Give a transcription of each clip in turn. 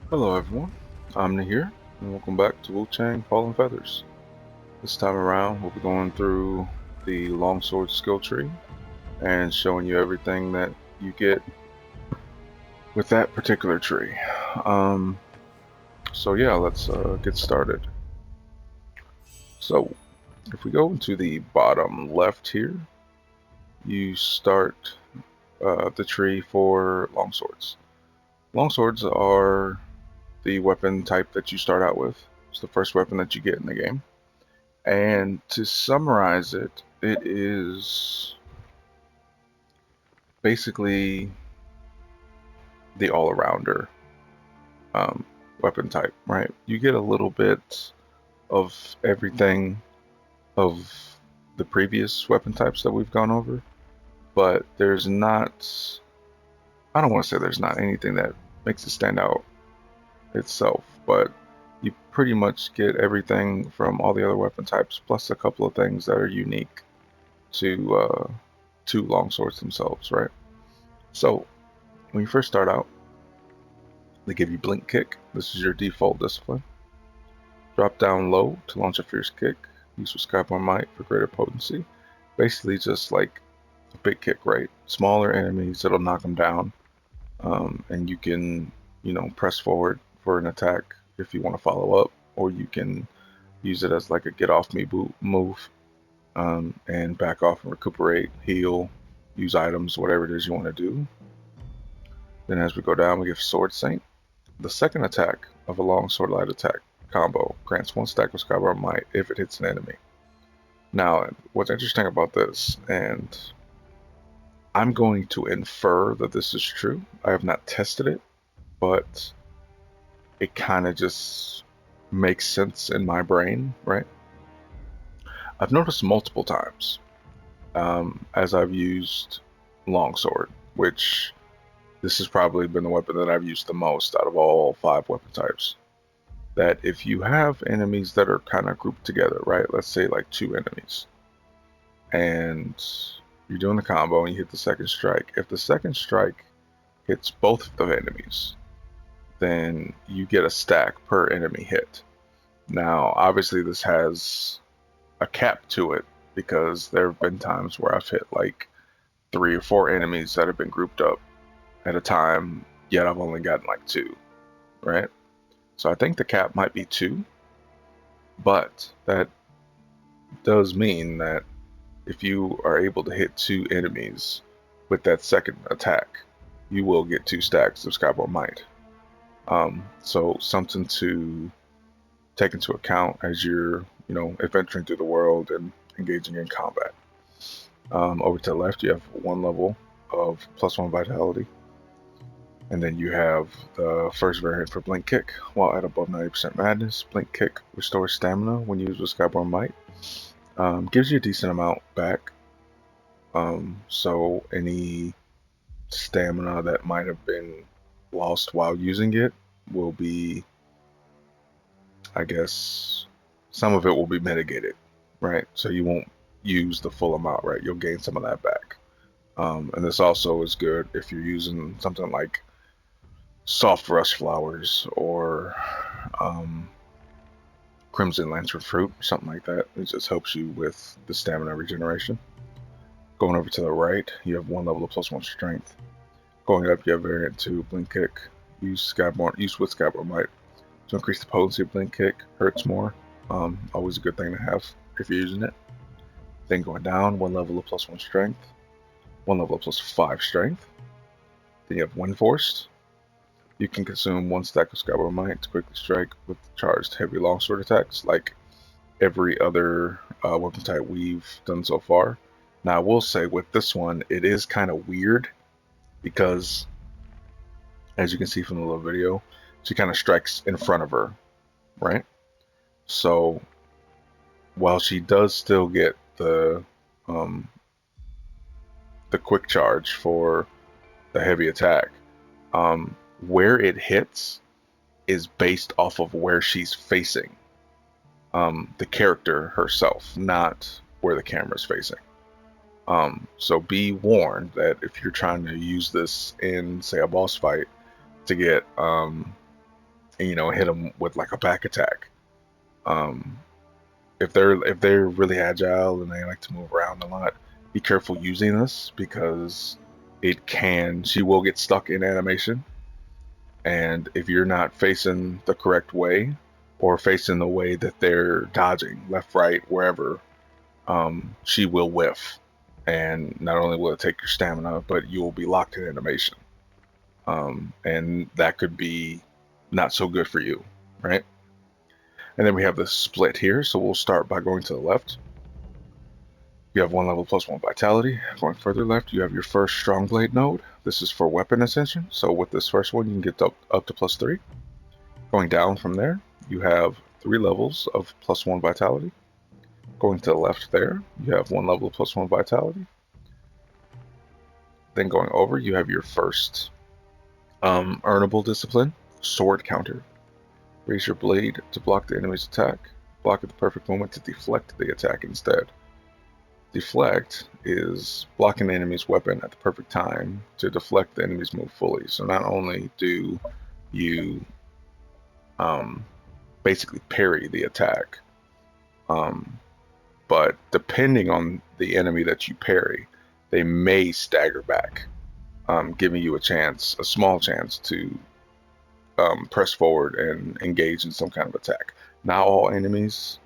Hello everyone, I'm here, and welcome back to WUCHANG Fallen Feathers. This time around, we'll be going through the Longsword skill tree and showing you everything that you get with that particular tree. Um, so yeah, let's get started. So, if we go into the bottom left here, you start the tree for longswords. Longswords are the weapon type that you start out with. It's the first weapon that you get in the game. And to summarize it, it is basically the all-arounder um, weapon type, right? You get a little bit of everything of the previous weapon types that we've gone over, but there's not, I don't want to say there's not anything that makes it stand out itself, but you pretty much get everything from all the other weapon types, plus a couple of things that are unique to longswords themselves, right? So when you first start out, they give you blink kick. This is your default discipline. Drop down low to launch a fierce kick. Use with skyborn might for greater potency. Basically, just like a big kick, right? Smaller enemies, it'll knock them down, and you can, press forward for an attack if you want to follow up, or you can use it as like a get off me boot move, and back off and recuperate, heal, use items, whatever it is you want to do. Then as we go down, we give Sword Saint. The second attack of a long sword light attack combo grants one stack of Skybar Might if it hits an enemy. Now, what's interesting about this, and I'm going to infer that this is true. I have not tested it, but it kind of just makes sense in my brain, right? I've noticed multiple times as I've used Longsword, which this has probably been the weapon that I've used the most out of all 5 weapon types. That if you have enemies that are kind of grouped together, right? Let's say like 2 enemies, and you're doing the combo and you hit the second strike. If the second strike hits both of the enemies, then you get a stack per enemy hit. Now, obviously, this has a cap to it because there have been times where I've hit like 3 or 4 enemies that have been grouped up at a time, yet I've only gotten like 2, right? So I think the cap might be 2, but that does mean that if you are able to hit 2 enemies with that second attack, you will get 2 stacks of Skyborn Might. So something to take into account as you're, adventuring through the world and engaging in combat. Over to the left, you have 1 level of +1 vitality. And then you have the first variant for Blink Kick. While at above 90% madness, Blink Kick restores stamina when used with Skyborn Might. Gives you a decent amount back. So any stamina that might have been lost while using it will be, I guess, some of it will be mitigated, right? So you won't use the full amount, right? You'll gain some of that back. And this also is good if you're using something like soft rust flowers or crimson lantern fruit, something like that. It just helps you with the stamina regeneration. Going over to the right, you have 1 level of +1 strength. Going up, you have variant 2 blink kick. Use with Skyborn Might to increase the potency of blink kick. Hurts more. Always a good thing to have if you're using it. Then going down, 1 level of +1 strength. 1 level of +5 strength. Then you have Wind Force. You can consume 1 stack of Skyborn Might to quickly strike with charged heavy longsword attacks, like every other weapon type we've done so far. Now, I will say with this one, it is kind of weird because, as you can see from the little video, she kind of strikes in front of her, right? So while she does still get um, the quick charge for the heavy attack, where it hits is based off of where she's facing the character herself, not where the camera's facing. So be warned that if you're trying to use this in, say, a boss fight to get and hit them with like a back attack. If they're really agile and they like to move around a lot, be careful using this because she will get stuck in animation, and if you're not facing the correct way or facing the way that they're dodging, left, right, wherever, she will whiff, and not only will it take your stamina, but you will be locked in animation, and that could be not so good for you, right? And then we have the split here, so we'll start by going to the left. You have 1 level plus 1 vitality. Going further left, you have your first strong blade node. This is for weapon ascension, so with this first one you can get up to +3. Going down from there, you have 3 levels of +1 vitality. Going to the left there, you have 1 level plus 1 vitality. Then going over, you have your first earnable discipline, sword counter. Raise your blade to block the enemy's attack. Block at the perfect moment to deflect the attack instead. Deflect is blocking the enemy's weapon at the perfect time to deflect the enemy's move fully. So not only do you basically parry the attack, but depending on the enemy that you parry, they may stagger back, giving you a small chance to press forward and engage in some kind of attack. Not all enemies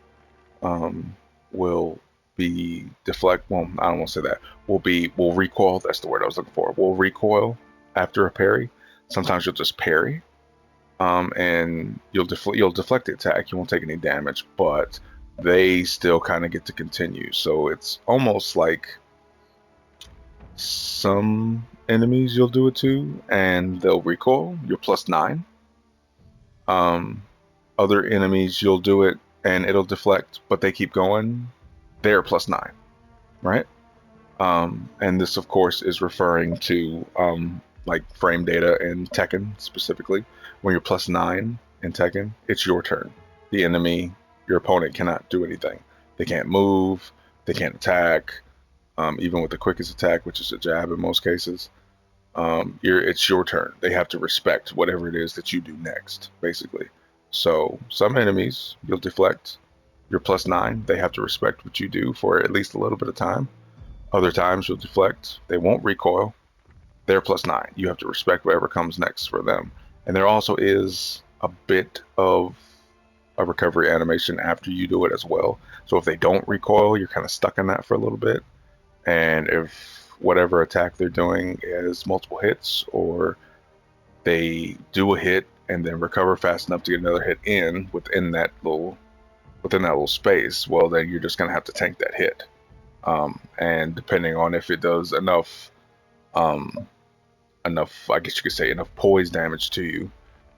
will be deflect. Well, I don't want to say that. Will recoil. That's the word I was looking for. Will recoil after a parry. Sometimes you'll just parry, and you'll deflect the attack. You won't take any damage, but they still kind of get to continue. So it's almost like some enemies you'll do it to, and they'll recoil. You're +9. Other enemies you'll do it and it'll deflect, but they keep going. They're +9, right? And this, of course, is referring to like frame data in Tekken specifically. When you're +9 in Tekken, it's your turn. The enemy, your opponent, cannot do anything. They can't move. They can't attack. Even with the quickest attack, which is a jab in most cases, it's your turn. They have to respect whatever it is that you do next, basically. So some enemies you'll deflect. You're +9. They have to respect what you do for at least a little bit of time. Other times you'll deflect. They won't recoil. They're +9. You have to respect whatever comes next for them. And there also is a bit of a recovery animation after you do it as well. So if they don't recoil, you're kind of stuck in that for a little bit. And if whatever attack they're doing is multiple hits, or they do a hit and then recover fast enough to get another hit in within that little space, well, then you're just gonna have to tank that hit. And depending on if it does enough, I guess you could say enough poise damage to you,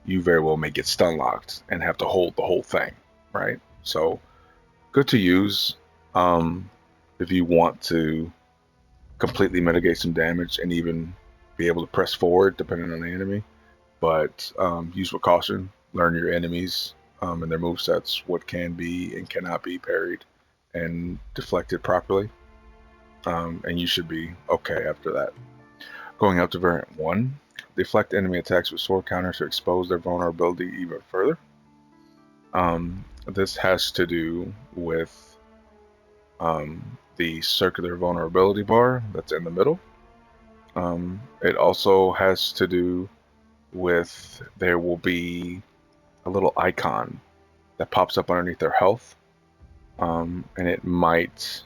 you very well may get stun locked and have to hold the whole thing, right? So good to use if you want to completely mitigate some damage and even be able to press forward depending on the enemy. But use with caution. Learn your enemies and their movesets, what can be and cannot be parried and deflected properly. And you should be okay after that. Going up to variant 1, deflect enemy attacks with sword counters to expose their vulnerability even further. This has to do with the circular vulnerability bar that's in the middle. It also has to do with there will be a little icon that pops up underneath their health, and it might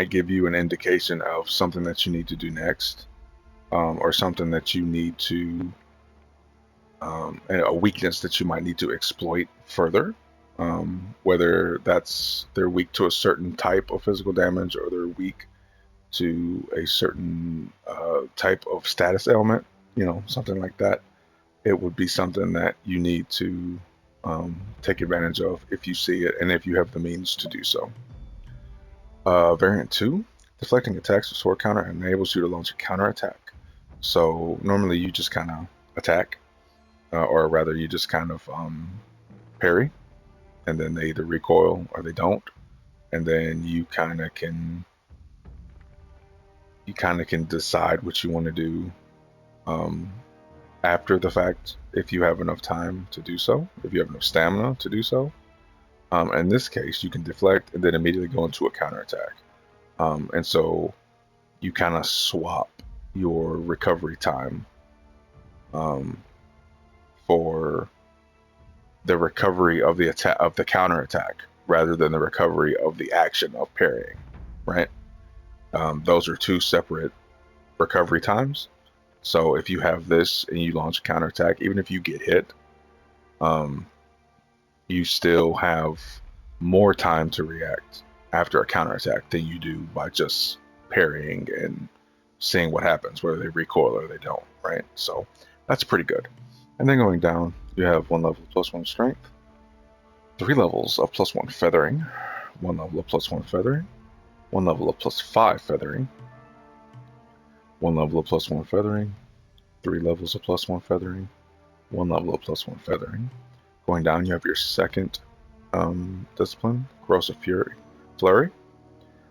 give you an indication of something that you need to do next, or something that you need to a weakness that you might need to exploit further, whether that's they're weak to a certain type of physical damage or they're weak to a certain type of status ailment, something like that. It would be something that you need to take advantage of if you see it and if you have the means to do so. Variant 2, deflecting attacks with sword counter enables you to launch a counter attack. So normally you just kind of attack, or rather you just kind of parry, and then they either recoil or they don't, and then you kind of can decide what you want to do after the fact if you have enough time to do so, if you have enough stamina to do so. In this case, you can deflect and then immediately go into a counterattack. And so you kind of swap your recovery time for the recovery of the attack of the counterattack rather than the recovery of the action of parrying, right? Those are two separate recovery times. So if you have this and you launch a counterattack, even if you get hit, you still have more time to react after a counterattack than you do by just parrying and seeing what happens, whether they recoil or they don't, right? So that's pretty good. And then going down, you have 1 level of +1 strength, 3 levels of +1 feathering, 1 level of +1 feathering, 1 level of +5 feathering, 1 level of +1 feathering, 3 levels of +1 feathering, 1 level of +1 feathering. Going down, you have your second discipline, Corrosive Flurry.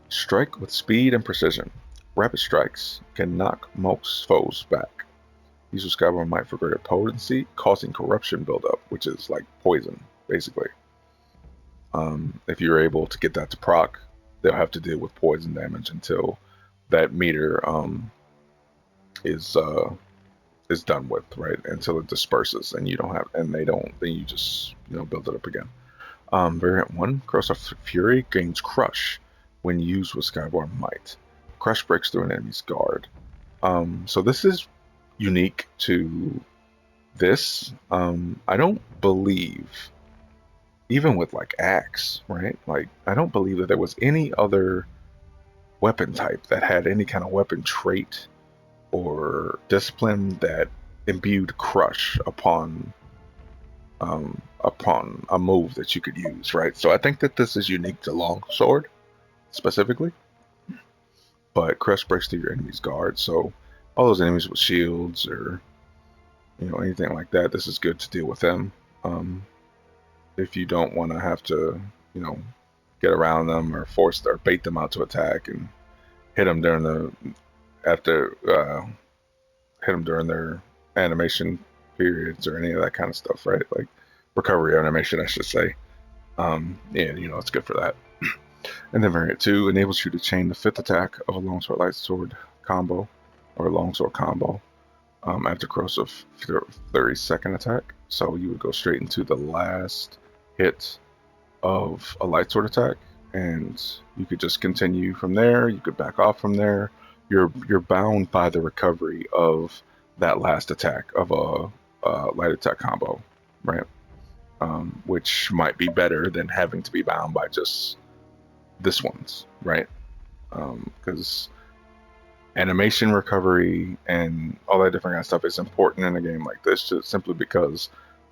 Strike with speed and precision. Rapid strikes can knock most foes back. Use your Skyborn Might for greater potency, causing corruption buildup, which is like poison, basically. If you're able to get that to proc, they'll have to deal with poison damage until that meter is done with, right? Until it disperses, and you don't have, and they don't, then you just build it up again. Variant 1, Corrosive Fury gains Crush when used with Skyborn Might. Crush breaks through an enemy's guard. So this is unique to this. I don't believe, even with like Axe, right? Like, I don't believe that there was any other weapon type that had any kind of weapon trait or discipline that imbued Crush upon a move that you could use, right? So I think that this is unique to Longsword specifically. But Crush breaks through your enemy's guard, so all those enemies with shields or anything like that, this is good to deal with them. If you don't want to have to get around them or force or bait them out to attack and hit them during their animation periods or any of that kind of stuff, right? Like recovery animation, I should say. It's good for that. And then Variant 2 enables you to chain the 5th attack of a Longsword Lightsword combo or Longsword combo after Corrosive Flurry's 2nd attack. So you would go straight into the last hit of a Lightsword attack, and you could just continue from there. You could back off from there. You're bound by the recovery of that last attack of a light attack combo, right? Which might be better than having to be bound by just this one's, right? Because animation recovery and all that different kind of stuff is important in a game like this, just simply because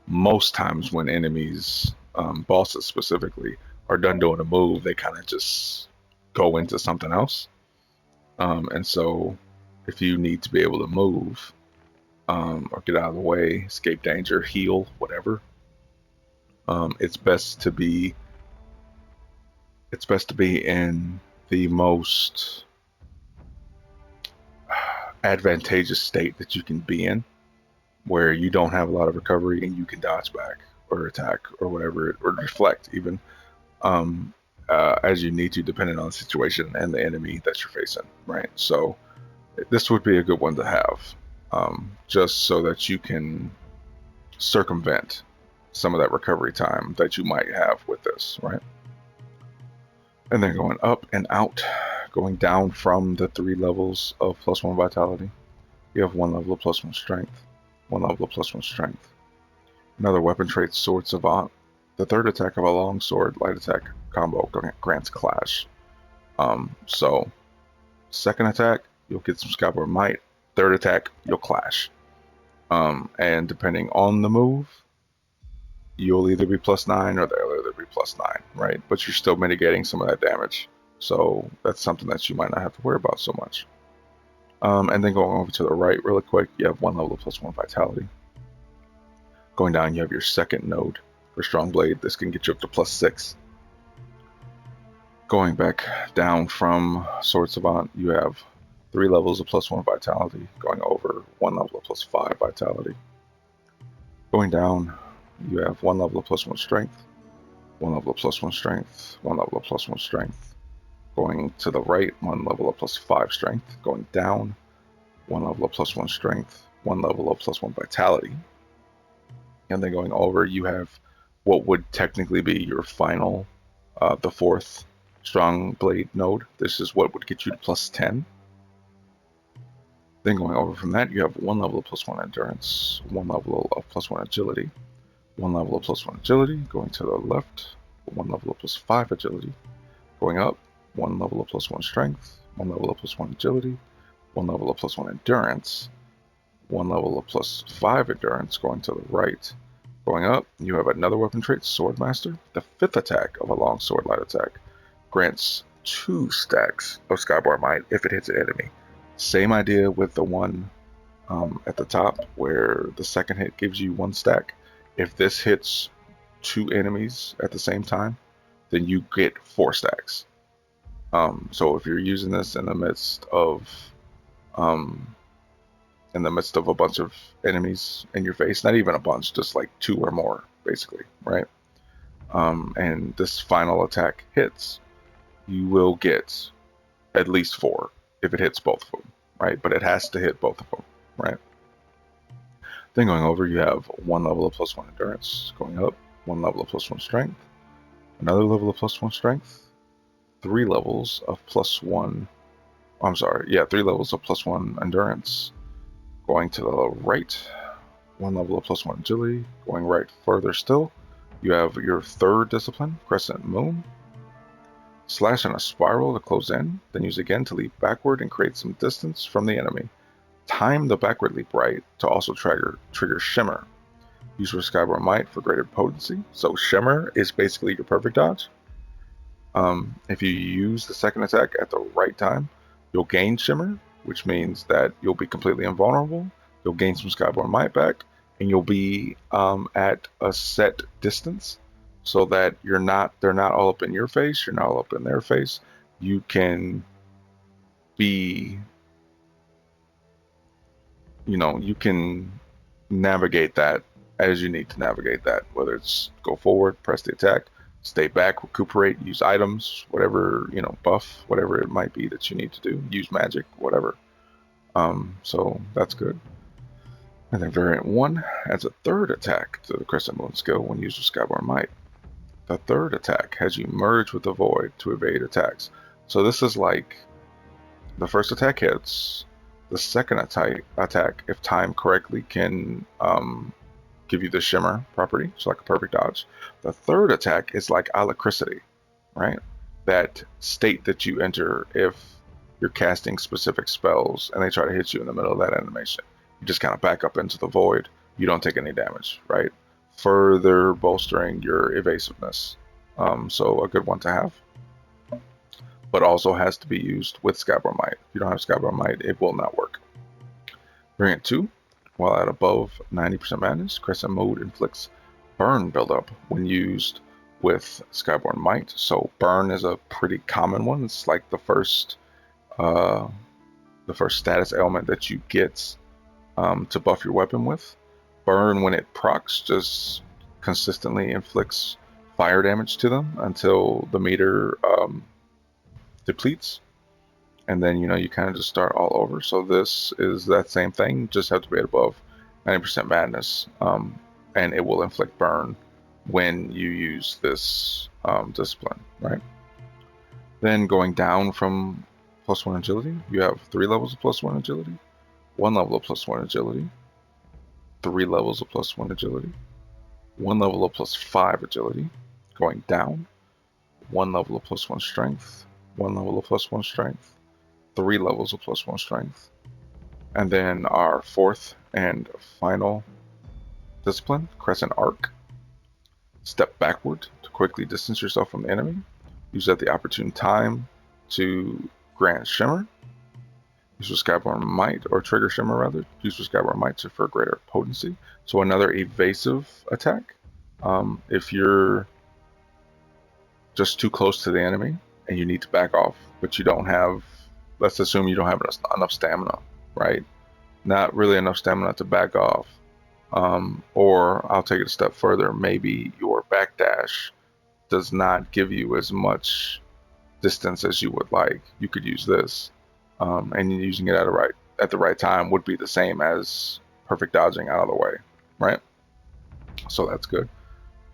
most times when enemies, bosses specifically, are done doing a move, they kind of just go into something else. And so if you need to be able to move or get out of the way, escape danger, heal, whatever, it's best to be in the most advantageous state that you can be in, where you don't have a lot of recovery and you can dodge back or attack or whatever, or deflect even, as you need to, depending on the situation and the enemy that you're facing, right? So this would be a good one to have, just so that you can circumvent some of that recovery time that you might have with this, right? And then going up and out, going down from the 3 levels of +1 vitality, you have 1 level of +1 strength, 1 level of +1 strength. Another weapon trait, Sword Savant. The 3rd attack of a Longsword light attack combo grants Clash. So 2nd attack, you'll get some Skyborn Might. 3rd attack, you'll Clash. And depending on the move, you'll either be +9 or they'll either be +9, right? But you're still mitigating some of that damage. So that's something that you might not have to worry about so much. And then going over to the right really quick, you have 1 level of +1 vitality. Going down, you have your 2nd node for Strong Blade. This can get you up to +6. Going back down from Sword Savant, you have 3 levels of +1 vitality. Going over, 1 level of +5 vitality. Going down, you have 1 level of +1 strength, 1 level of +1 strength, 1 level of +1 strength. Going to the right, 1 level of +5 strength. Going down, 1 level of +1 strength, 1 level of +1 vitality. And then going over, you have what would technically be your final, the 4th strong blade node. This is what would get you to +10. Then going over from that, you have 1 level of +1 endurance, 1 level of +1 agility, 1 level of +1 agility. Going to the left, 1 level of +5 agility. Going up, 1 level of +1 strength, 1 level of +1 agility, 1 level of +1 endurance, 1 level of +5 endurance. Going to the right. Going up, you have another weapon trait, Swordmaster. The 5th attack of a longsword light attack grants 2 stacks of Skyborn Might if it hits an enemy. Same idea with the one at the top, where the second hit gives you 1 stack. If this hits 2 enemies at the same time, then you get 4 stacks. So if you're using this in the midst of a bunch of enemies in your face, not even a bunch, just like 2 or more, basically, right? And this final attack hits, you will get at least 4 if it hits both of them, right? But it has to hit both of them, right? Then going over, you have 1 level of +1 endurance. Going up, 1 level of +1 strength, another level of +1 strength, 3 levels of +1. I'm sorry, yeah, 3 levels of +1 endurance. Going to the right, 1 level of +1 agility. Going right further still, you have your 3rd discipline, Crescent Moon. Slash in a spiral to close in, then use again to leap backward and create some distance from the enemy. Time the backward leap right to also trigger Shimmer. Use for Skyborn Might for greater potency. So Shimmer is basically your perfect dodge. If you use the second attack at the right time, you'll gain Shimmer, which means that you'll be completely invulnerable. You'll gain some Skyborn Might back, and you'll be at a set distance, so that they're not all up in your face, you're not all up in their face. You can be, you can navigate that as you need to navigate that, whether it's go forward, press the attack, stay back, recuperate, use items, whatever, buff, whatever it might be that you need to do, use magic, whatever. So that's good. And then variant 1 adds a 3rd attack to the Crescent Moon skill when used with Skyborn Might. The 3rd attack has you merge with the void to evade attacks. So this is like the first attack hits, the second attack, if timed correctly, can give you the Shimmer property, so like a perfect dodge. The 3rd attack is like Alacrity, right? That state that you enter if you're casting specific spells and they try to hit you in the middle of that animation. You just kind of back up into the void. You don't take any damage, right? Further bolstering your evasiveness. So a good one to have. But also has to be used with Skyborn Might. If you don't have Skyborn Might, it will not work. Variant 2, while at above 90% madness, Crescent Mode inflicts burn buildup when used with Skyborn Might. So burn is a pretty common one. It's like the first status element that you get to buff your weapon with. Burn, when it procs, just consistently inflicts fire damage to them until the meter depletes, and then you kind of just start all over. So this is that same thing, just have to be at above 90% madness, and it will inflict burn when you use this discipline, right? Then going down from +1 agility, you have 3 levels of +1 agility, 1 level of +1 agility, 3 levels of +1 agility, 1 level of +5 agility. Going down, 1 level of +1 strength, 1 level of +1 strength, 3 levels of +1 strength. And then our 4th and final discipline, Crescent Arc. Step backward to quickly distance yourself from the enemy. Use at the opportune time to grant Shimmer. Use with Skyborn Might, or trigger Shimmer rather. Use with Skyborn Might for greater potency. So another evasive attack. If you're just too close to the enemy and you need to back off, but you don't have let's assume you don't have enough stamina, right? Not really enough stamina to back off. Or I'll take it a step further. Maybe your backdash does not give you as much distance as you would like. You could use this, and using it at the right time would be the same as perfect dodging out of the way, right? So that's good.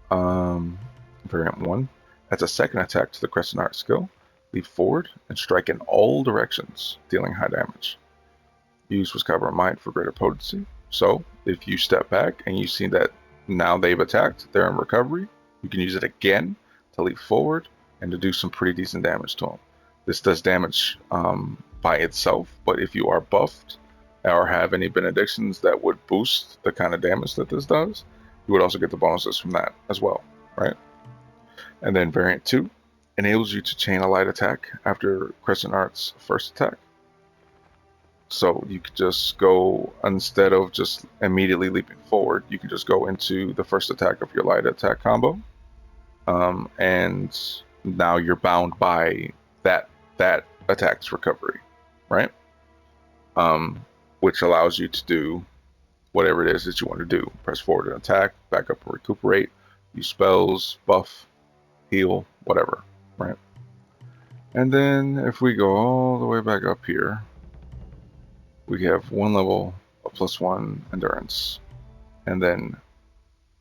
Variant 1. As a second attack to the Crescent Heart skill, leap forward and strike in all directions, dealing high damage. Use Whiscaver Might for greater potency. So, if you step back and you see that now they've attacked, they're in recovery, you can use it again to leap forward and to do some pretty decent damage to them. This does damage by itself, but if you are buffed or have any benedictions that would boost the kind of damage that this does, you would also get the bonuses from that as well, right? And then variant 2 enables you to chain a light attack after Crescent Heart's first attack. So you could just go, instead of just immediately leaping forward, you can just go into the first attack of your light attack combo. And now you're bound by that attack's recovery, right? Which allows you to do whatever it is that you want to do. Press forward and attack, back up and recuperate, use spells, buff, heal, whatever, right? And then if we go all the way back up here, we have 1 level of +1 endurance, and then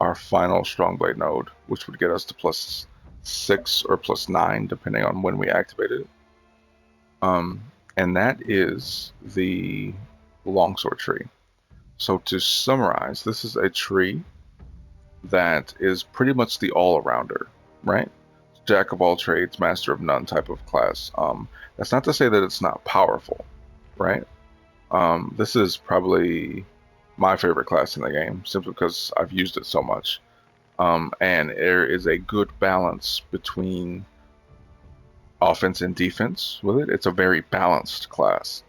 our final Strongblade node, which would get us to +6 or +9, depending on when we activated it. And that is the Longsword tree. So to summarize, this is a tree that is pretty much the all-arounder, right? Jack of all trades, master of none type of class. That's not to say that it's not powerful, right? This is probably my favorite class in the game, simply because I've used it so much. And there is a good balance between offense and defense with it. It's a very balanced class.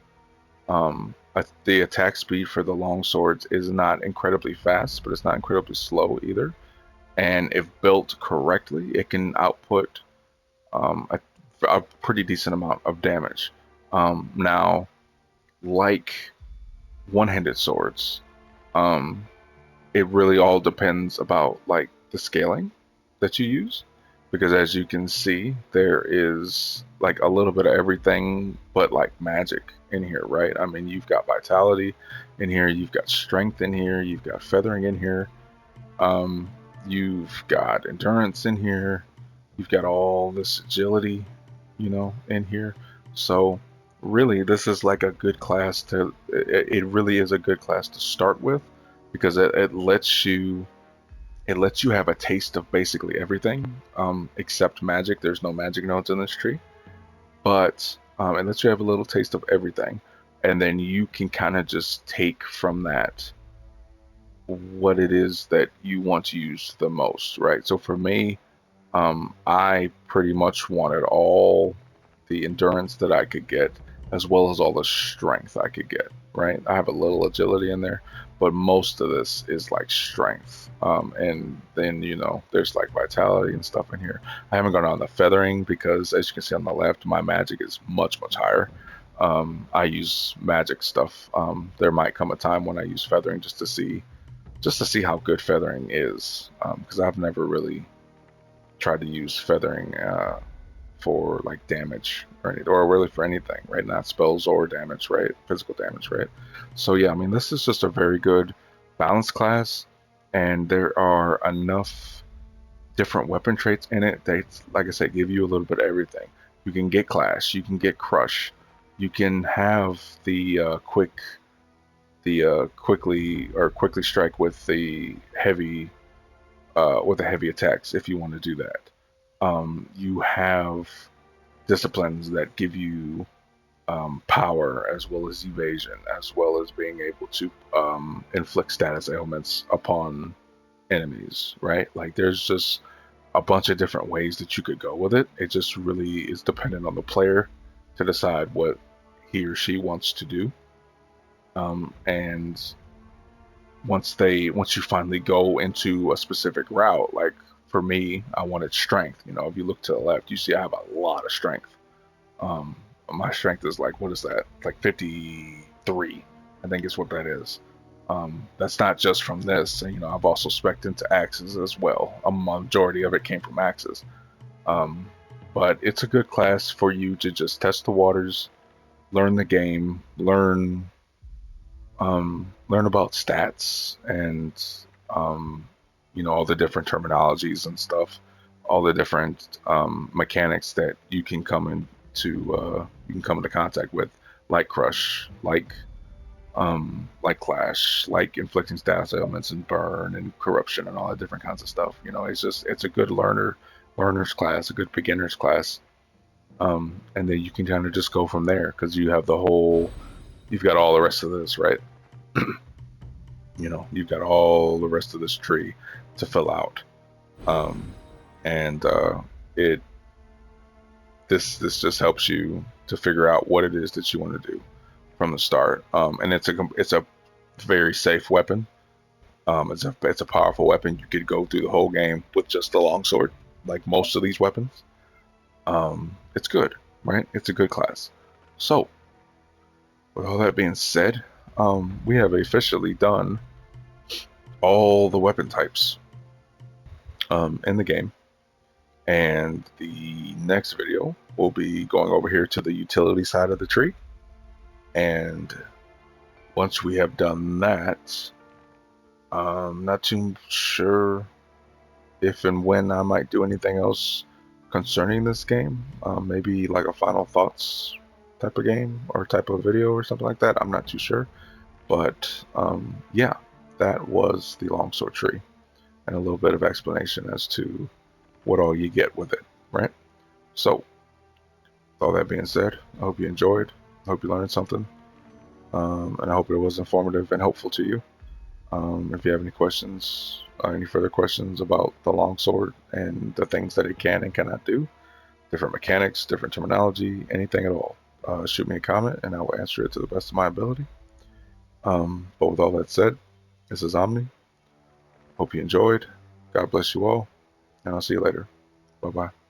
The attack speed for the longswords is not incredibly fast, but it's not incredibly slow either. And if built correctly, it can output a pretty decent amount of damage. Now, like one-handed swords, it really all depends about like the scaling that you use, because as you can see, there is like a little bit of everything but like magic in here, right? I mean, you've got vitality in here, you've got strength in here, you've got feathering in here, you've got endurance in here, you've got all this agility, in here. So really, this is like a good class it really is a good class to start with, because it lets you have a taste of basically everything, except magic. There's no magic nodes in this tree, but it lets you have a little taste of everything, and then you can kind of just take from that what it is that you want to use the most, right? So for me, I pretty much wanted all the endurance that I could get, as well as all the strength I could get, right? I have a little agility in there, but most of this is like strength. And then, there's like vitality and stuff in here. I haven't gone on the feathering because, as you can see on the left, my magic is much, much higher. I use magic stuff. There might come a time when I use feathering just to see how good feathering is, because I've never really tried to use feathering for like damage or really for anything, right? Not spells or damage, right? Physical damage, right? So yeah, I mean, this is just a very good balanced class, and there are enough different weapon traits in it that, like I said, give you a little bit of everything. You can get Clash, you can get Crush, you can have the quickly strike with the heavy attacks if you want to do that. You have disciplines that give you power as well as evasion, as well as being able to inflict status ailments upon enemies, right? Like, there's just a bunch of different ways that you could go with it. It just really is dependent on the player to decide what he or she wants to do. And once you finally go into a specific route, like for me, I wanted strength. If you look to the left, you see I have a lot of strength. my strength is like, what is that? Like 53, I think is what that is. That's not just from this. I've also spec'd into axes as well. A majority of it came from axes. Um, but it's a good class for you to just test the waters, learn the game, learn about stats and all the different terminologies and stuff, all the different mechanics that you can come into contact with, like crush, like clash, like inflicting status ailments and burn and corruption and all that different kinds of stuff. It's a good learner's class, a good beginner's class. And then you can kind of just go from there because you've got all the rest of this, right? You've got all the rest of this tree to fill out. And it this just helps you to figure out what it is that you want to do from the start. And it's a very safe weapon. It's a powerful weapon. You could go through the whole game with just the longsword, like most of these weapons. It's good, right? It's a good class. So, with all that being said, we have officially done all the weapon types in the game. And the next video will be going over here to the utility side of the tree. And once we have done that, I'm not too sure if and when I might do anything else concerning this game. Maybe like a final thoughts type of game or type of video or something like that. I'm not too sure. But yeah, that was the longsword tree and a little bit of explanation as to what all you get with it, right? So, with all that being said, I hope you enjoyed. I hope you learned something. And I hope it was informative and helpful to you. If you have any questions, any further questions about the longsword and the things that it can and cannot do, different mechanics, different terminology, anything at all, shoot me a comment and I will answer it to the best of my ability. But with all that said, this is Omni. Hope you enjoyed. God bless you all, and I'll see you later. Bye-bye.